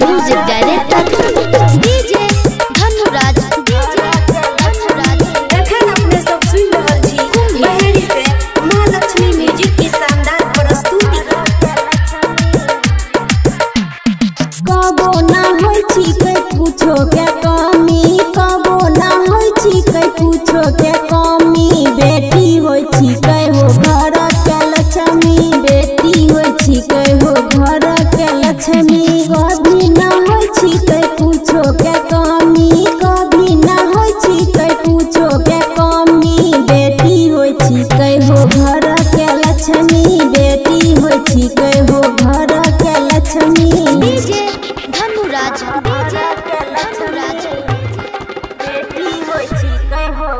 Music director DJ Dhanuraj एखन अपने सब सुनि रहल छी बहेड़ी से महालक्ष्मी म्यूजिक की शानदार प्रस्तुति। कबो ना होय छी कै पूछो के कमी, कबो ना होय छी कै पूछो के कमी। बेटी होय छी कै हो घर के लक्ष्मी, बेटी होय छी कै हो घर के लक्ष्मी। कभी ना होय छी कै पूछो के कमी, कभी ना होय छी कै पूछो के कमी। बेटी होय छी कै हो घर के लक्ष्मी, बेटी होय छी कै हो घर के लक्ष्मी। डीजे धनुराज बेटी होय छी कै हो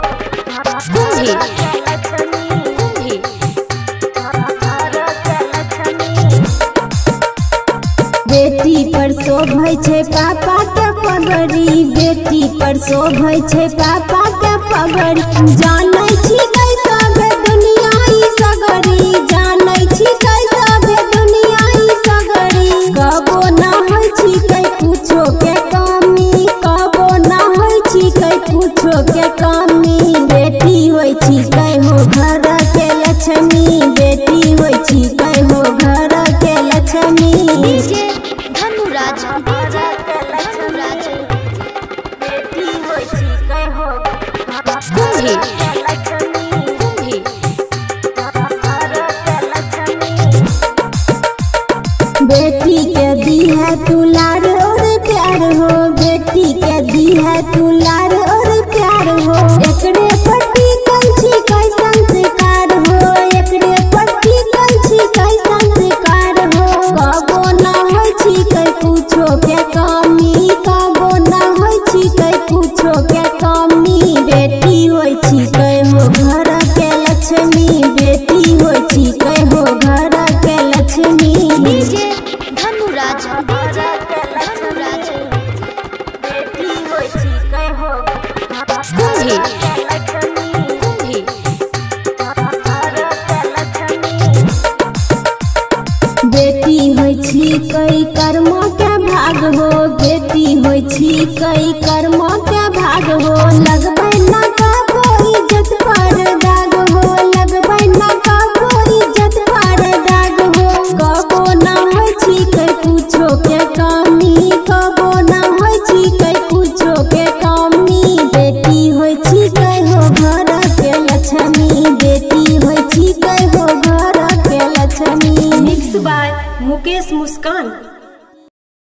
बेटी पर शोभै छै पापा के पगड़ी, बेटी पर शोभै छै पापा के पगड़ी। जानै छी कै सब दुनिया ई सगरी, जानै छी कै सब दुनिया ई सगरी। कबो ना होय छी कै पूछो के कमी, कबो ना होय छी कै पूछो के कमी। बेटी होय छी कै हो घर के लक्ष्मी, बेटी होय छी कै हो घर के लक्ष्मी। डीजे धनुराज बेटी होय छी कै हो बेटी के दी है दुलार और प्यार हो, बेटी के दी है दुलार और प्यार हो। एकरे पट्टी कंची कै संस्कार हो, एकरे पट्टी कंची कै संस्कार हो। कबो ना होय छी कै पूछो के कमी, कबो ना होय छी कै पूछो के कमी। बेटी होय छी कै हो घर के लक्ष्मी, बेटी होय छी कै हो घर के लक्ष्मी। डीजे धनुराज बेटी होय छी कै हो बेटी होय छी कै कर्म के भाग हो, बेटी होय छी कै कर्म के भाग हो। लगबै ना कबो इज्जत पर दाग हो, लगबै ना कबो इज्जत पर दाग हो। कबो ना होय छी कै पूछो के कमी, कबो ना होय छी कै पूछो के कमी। बेटी होय छी कै हो घर के लक्ष्मी, बेटी होय छी कै हो घर के Lakshmi. Mix by Mukesh Muskan.